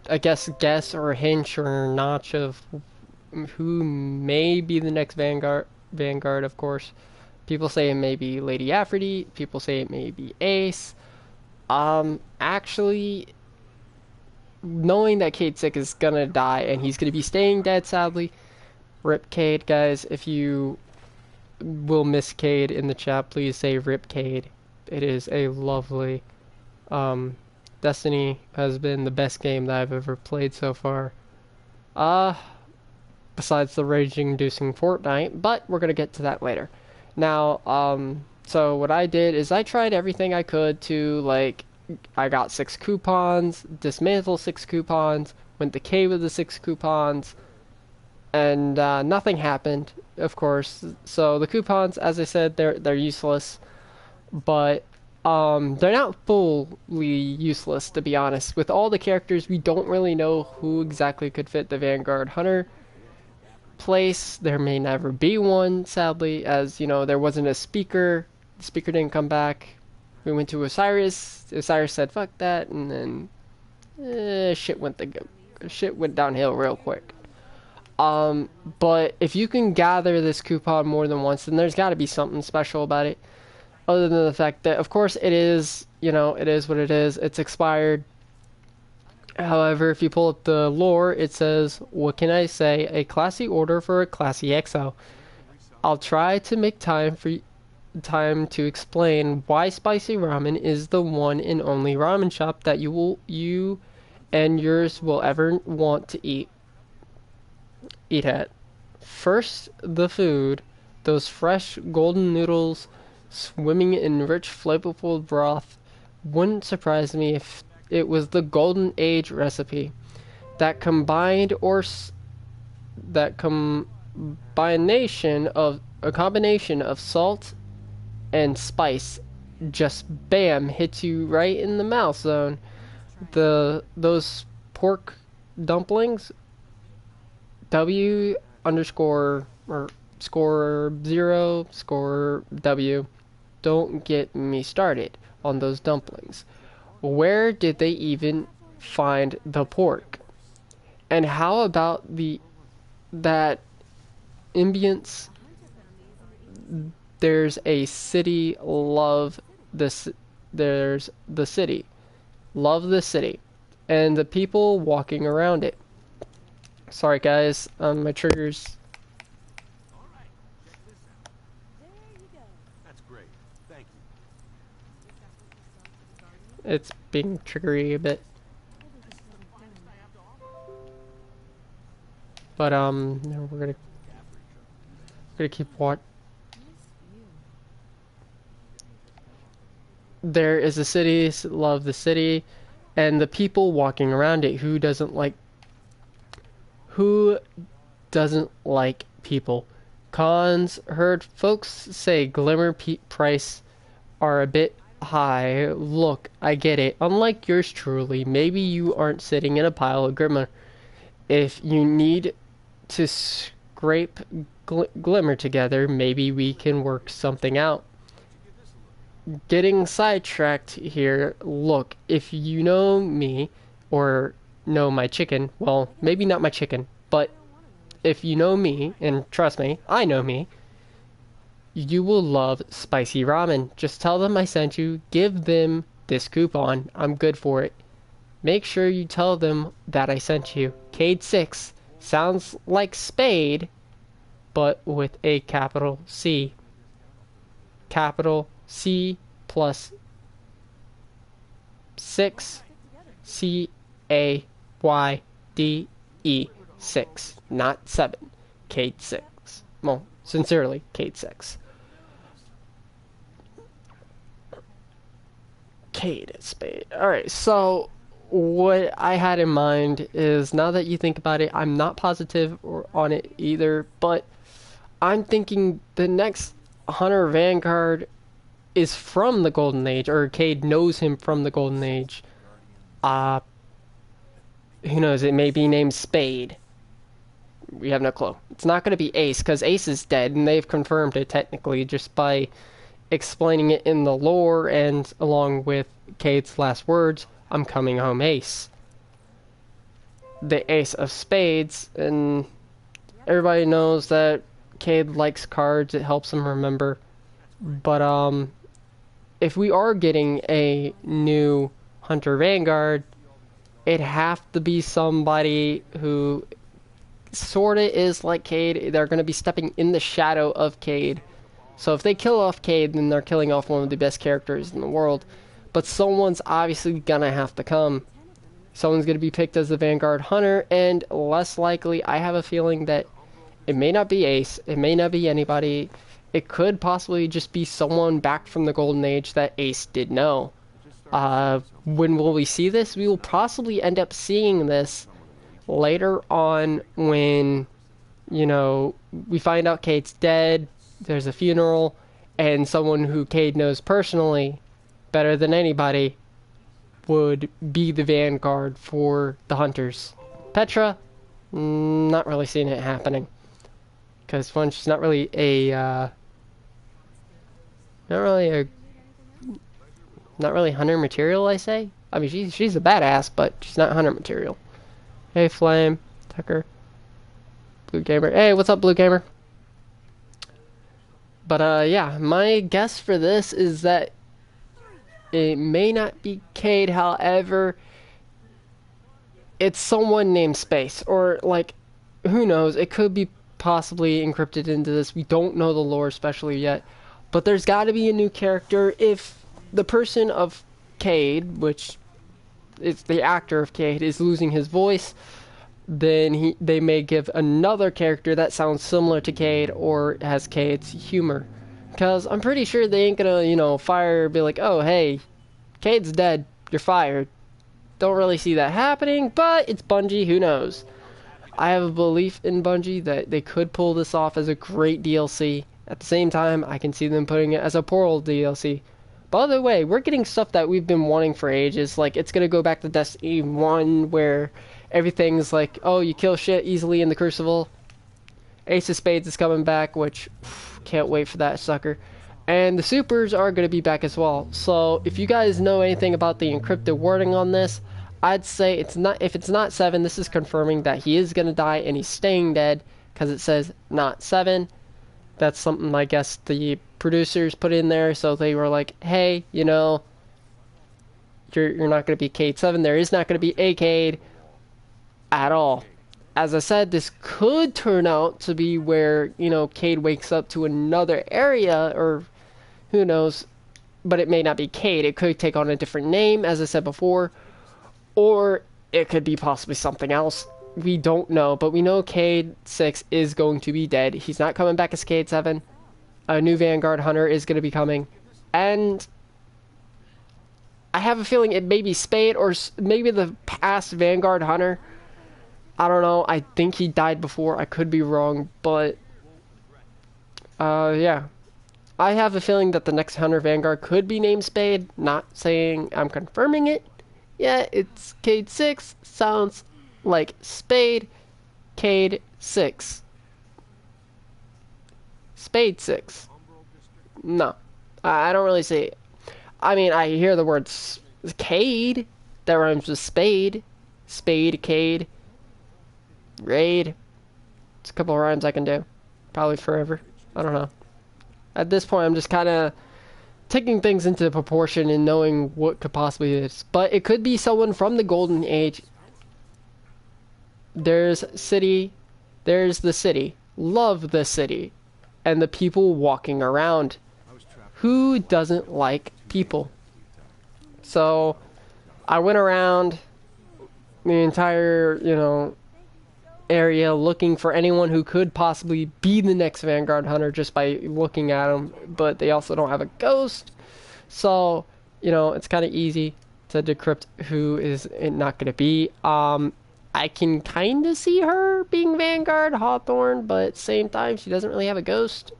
I guess or hint or notch of who may be the next Vanguard. Vanguard, of course. People say it may be Lady Aphrodite. People say it may be Ace. Actually, knowing that Cade Sick is gonna die and he's gonna be staying dead, sadly. Rip Cade, guys. If you will miss Cade in the chat, please say Rip Cade. It is a lovely. Destiny has been the best game that I've ever played so far. Uh, Besides the raging-inducing Fortnite, but we're gonna get to that later. Now, so what I did is I tried everything I could to, like, I got 6 coupons, dismantle 6 coupons, went to K with the 6 coupons, and nothing happened, of course. So the coupons, as I said, they're useless, but they're not fully useless, to be honest. With all the characters, we don't really know who exactly could fit the Vanguard Hunter place. There may never be one, sadly, as, you know, there wasn't a speaker. The speaker didn't come back. We went to Osiris. Osiris said, fuck that, and then shit went downhill real quick. But if you can gather this coupon more than once, then there's got to be something special about it. Other than the fact that, of course, it is, you know, it is what it is. It's expired. However, if you pull up the lore, it says, what can I say? A classy order for a classy XO. I'll try to make time to explain why Spicy Ramen is the one and only ramen shop that you and yours will ever want to eat at. First, the food. Those fresh golden noodles swimming in rich flavorful broth. Wouldn't surprise me if it was the Golden Age recipe. That combination of salt and spice just bam hits you right in the mouth zone. Those pork dumplings, W underscore or score 0 score W. Don't get me started on those dumplings. Where did they even find the pork? And how about that ambience? There's a city, love this. There's the city, love the city, and the people walking around it. Sorry, guys, my triggers. It's being triggery a bit. But no, we're gonna keep what. There is a city, love the city, and the people walking around it. Who doesn't like people? Cons, heard folks say glimmer price are a bit high. Look, I get it. Unlike yours truly, maybe you aren't sitting in a pile of glimmer. If you need to scrape glimmer together, maybe we can work something out. Getting sidetracked here. Look, if you know me, or know my chicken, well, maybe not my chicken, but if you know me, and trust me, I know me, you will love spicy ramen. Just tell them I sent you. Give them this coupon. I'm good for it. Make sure you tell them that I sent you. Cade 6 sounds like spade, but with a capital C. Capital C plus 6 CAYDE 6, not 7. Cade 6. Well, sincerely, Cade 6. Cade spade. Alright, so what I had in mind is, now that you think about it, I'm not positive on it either, but I'm thinking the next Hunter Vanguard is from the Golden Age, or Cade knows him from the Golden Age. Who knows, it may be named Spade. We have no clue. It's not going to be Ace, because Ace is dead, and they've confirmed it technically just by explaining it in the lore, and along with Cade's last words, I'm coming home, Ace. the ace of spades, and everybody knows that Cade likes cards. It helps him remember. But if we are getting a new Hunter Vanguard, it'd have to be somebody who sorta is like Cade. They're gonna be stepping in the shadow of Cade. So if they kill off Cade, then they're killing off one of the best characters in the world. But someone's obviously gonna have to come. Someone's gonna be picked as the Vanguard Hunter, and less likely, I have a feeling that it may not be Ace, it may not be anybody. It could possibly just be someone back from the Golden Age that Ace did know. When will we see this? We will possibly end up seeing this later on when, you know, we find out Cade's dead, there's a funeral, and someone who Cade knows personally better than anybody would be the Vanguard for the Hunters. Petra, not really seeing it happening. Because one, she's not really a, not really hunter material, I say. I mean, she's a badass, but she's not hunter material. Hey, Flame, Tucker, Blue Gamer. Hey, what's up, Blue Gamer? But yeah, my guess for this is that it may not be Cade. However, it's someone named Space, or like, who knows? It could be possibly encrypted into this. We don't know the lore especially yet, but there's got to be a new character. If the person of Cade, which is the actor of Cade, is losing his voice, then they may give another character that sounds similar to Cade or has Cade's humor. Because I'm pretty sure they ain't gonna, you know, be like, oh, hey, Cade's dead, you're fired. Don't really see that happening, but it's Bungie, who knows? I have a belief in Bungie that they could pull this off as a great DLC. At the same time, I can see them putting it as a poor DLC. By the way, we're getting stuff that we've been wanting for ages. Like, it's gonna go back to Destiny 1, where everything's like, oh, you kill shit easily in the Crucible. Ace of Spades is coming back, which, can't wait for that sucker. And the supers are going to be back as well. So if you guys know anything about the encrypted wording on this, I'd say it's not. If it's not 7, this is confirming that he is going to die and he's staying dead, because it says not 7. That's something I guess the producers put in there, so they were like, hey, you know, you're not going to be Cade 7. There is not going to be a Cade at all. As I said, this could turn out to be where, you know, Cade wakes up to another area, or who knows, but it may not be Cade. It could take on a different name, as I said before, or it could be possibly something else. We don't know, but we know Cade 6 is going to be dead. He's not coming back as Cade 7. A new Vanguard Hunter is going to be coming, and I have a feeling it may be Spade, or maybe the past Vanguard Hunter. I don't know. I think he died before. I could be wrong, but yeah. I have a feeling that the next Hunter Vanguard could be named Spade. Not saying I'm confirming it. Yeah, it's Cade 6. Sounds like Spade. Cade 6. Spade 6. No. I don't really see it. I mean, I hear the word Cade. That rhymes with Spade. Spade, Cade. Raid. It's a couple of rhymes I can do. Probably forever. I don't know. At this point, I'm just kind of taking things into proportion and knowing what could possibly is. But it could be someone from the Golden Age. There's city. There's the city. Love the city. And the people walking around. Who doesn't like people? So, I went around the entire, you know, area looking for anyone who could possibly be the next Vanguard Hunter just by looking at them, but they also don't have a ghost, so you know it's kind of easy to decrypt who is it not going to be. I can kind of see her being Vanguard Hawthorne, but at the same time she doesn't really have a ghost,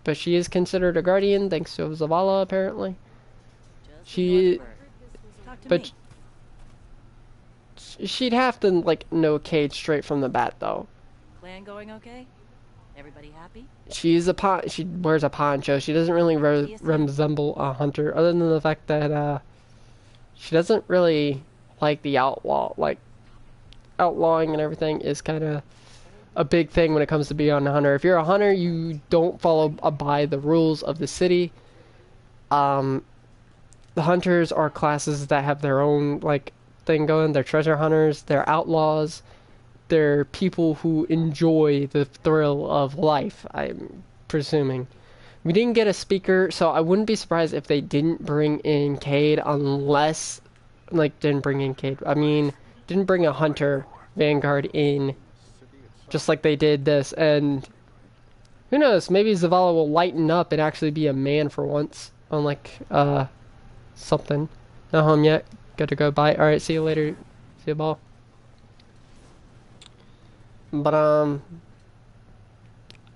but she is considered a guardian thanks to Zavala apparently. She but she'd have to, like, know Cade straight from the bat, though. Clan going okay? Everybody happy? She wears a poncho. She doesn't really resemble a hunter, other than the fact that, she doesn't really like the outlaw. Like, outlawing and everything is kind of a big thing when it comes to being a hunter. If you're a hunter, you don't follow by the rules of the city. Um, the hunters are classes that have their own like thing going. They're treasure hunters. They're outlaws. They're people who enjoy the thrill of life. I'm presuming. We didn't get a speaker, so I wouldn't be surprised if they didn't bring in Cade unless, like, didn't bring in Cade. I mean, didn't bring a hunter Vanguard in, just like they did this. And who knows? Maybe Zavala will lighten up and actually be a man for once, unlike something. Not home yet. Got to go. Bye. All right. See you later. See you, ball. But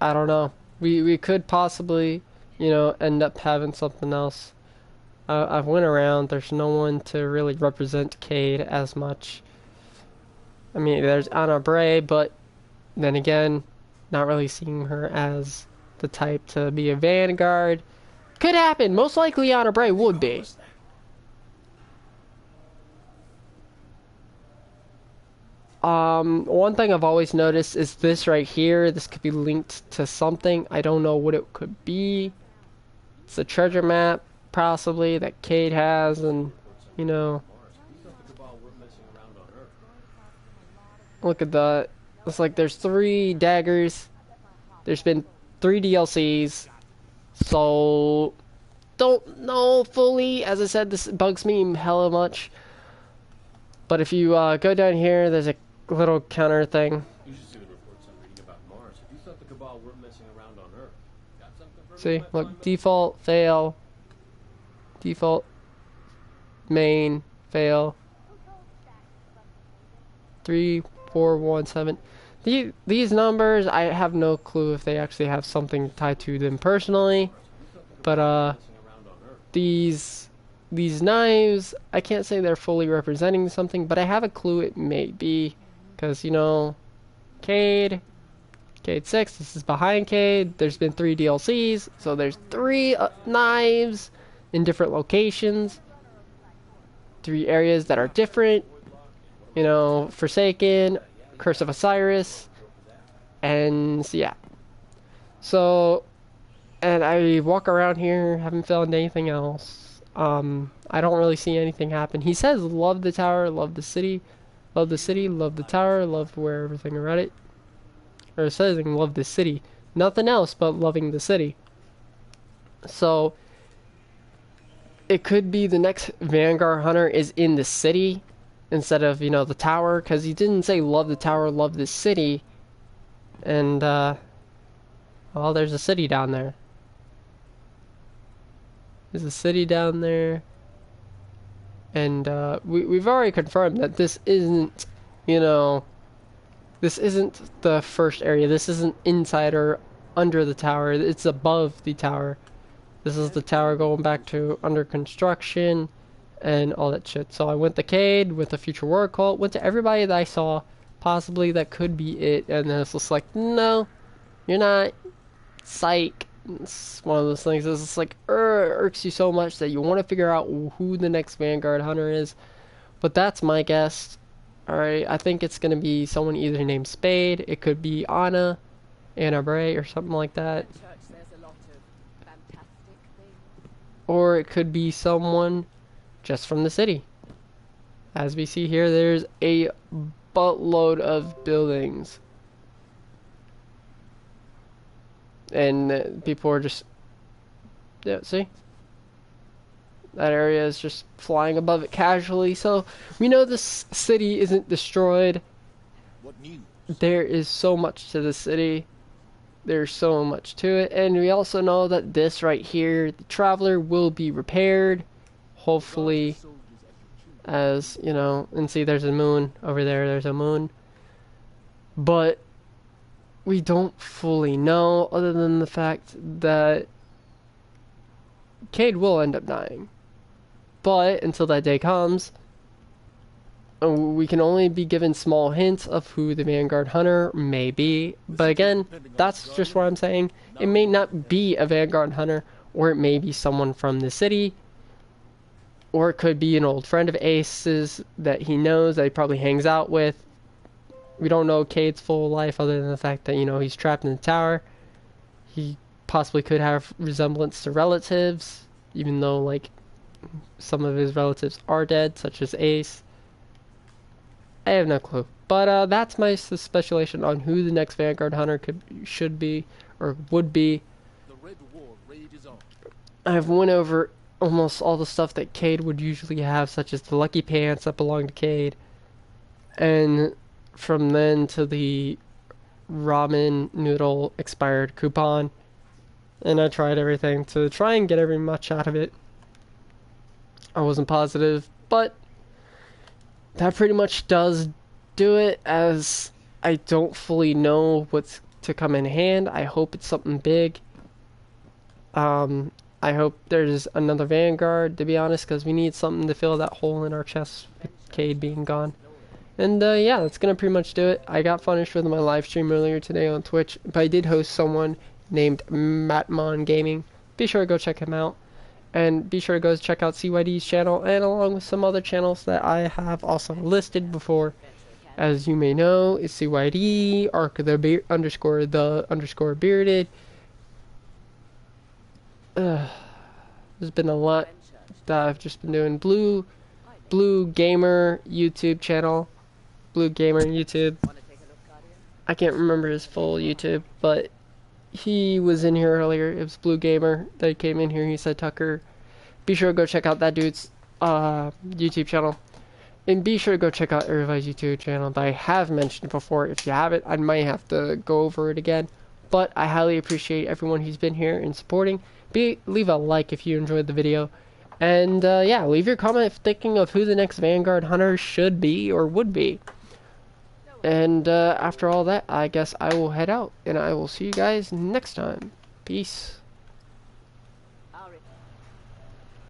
I don't know. We could possibly, you know, end up having something else. I've went around. There's no one to really represent Cade as much. I mean, there's Anna Bray, but then again, not really seeing her as the type to be a Vanguard. Could happen. Most likely Anna Bray would be. One thing I've always noticed is this right here. This could be linked to something. I don't know what it could be. It's a treasure map, possibly, that Cade has, and, you know. Look at that. It's like there's 3 daggers. There's been 3 DLCs. So, don't know fully. As I said, this bugs me hella much. But if you go down here, there's a little counter thing. You should see the reports I'm reading about Mars. If you thought the Cabal weren't messing around on Earth, got something for me? See, look, default, fail. Default, main, fail. 3, 4, 1, 7. These numbers, I have no clue if they actually have something tied to them personally. But these knives, I can't say they're fully representing something, but I have a clue it may be. Because, you know, Cade 6, this is behind Cade. There's been 3 DLCs, so there's 3 knives in different locations. 3 areas that are different. You know, Forsaken, Curse of Osiris, and so, yeah. So, and I walk around here, haven't found anything else. I don't really see anything happen. He says, love the tower, love the city, love the city, love the tower, love where everything around it. Or it says, love the city. Nothing else but loving the city. So, it could be the next Vanguard Hunter is in the city instead of, you know, the tower. Because he didn't say love the tower, love the city. And, well, there's a city down there. There's a city down there. And we've already confirmed that this isn't, you know, this isn't the first area. This isn't inside or under the tower. It's above the tower. This is the tower going back to under construction and all that shit. So I went to Cade with the Future War Cult. Went to everybody that I saw. Possibly that could be it. And then it's just like, no, you're not. Psych. It's one of those things. It's just like, irks you so much that you want to figure out who the next Vanguard Hunter is. But that's my guess. Alright, I think it's going to be someone either named Spade. It could be Anna Bray, or something like that. Or it could be someone just from the city. As we see here, there's a buttload of buildings. And people are just, yeah, see? That area is just flying above it casually. So we know this city isn't destroyed. What news? There is so much to the city. There's so much to it. And we also know that this right here, the Traveler, will be repaired. Hopefully. As, you know, and see there's a moon over there. There's a moon. But we don't fully know, other than the fact that Cade will end up dying. But until that day comes, we can only be given small hints of who the Vanguard Hunter may be. But again, that's just what I'm saying. It may not be a Vanguard Hunter, or it may be someone from the city, or it could be an old friend of Ace's that he knows, that he probably hangs out with. We don't know Cade's full life other than the fact that, you know, he's trapped in the tower. He possibly could have resemblance to relatives, even though, like, some of his relatives are dead, such as Ace. I have no clue. But that's my speculation on who the next Vanguard hunter should be, or would be. The Red War rages on. I've went over almost all the stuff that Cade would usually have, such as the lucky pants that belong to Cade, and from then to the ramen noodle expired coupon, and I tried everything to try and get every much out of it. I wasn't positive, but that pretty much does do it, as I don't fully know what's to come in hand. I hope it's something big. I hope there's another Vanguard, to be honest, because we need something to fill that hole in our chest with Cade being gone. And yeah, that's going to pretty much do it. I got finished with my live stream earlier today on Twitch, but I did host someone named Matmon Gaming. Be sure to go check him out. And be sure to go check out CYD's channel, and along with some other channels that I have also listed before. As you may know, it's CYD, Arc of the underscore bearded. There's been a lot that I've just been doing. Blue Gamer YouTube channel. Blue Gamer YouTube. I can't remember his full YouTube, but he was in here earlier. It was Blue Gamer that came in here. He said, Tucker, be sure to go check out that dude's YouTube channel. And be sure to go check out everybody's YouTube channel that I have mentioned before. If you haven't, I might have to go over it again. But I highly appreciate everyone who's been here and supporting. Leave a like if you enjoyed the video. And yeah, leave your comment thinking of who the next Vanguard hunter should be or would be. And after all that, I guess I will head out. And I will see you guys next time. Peace.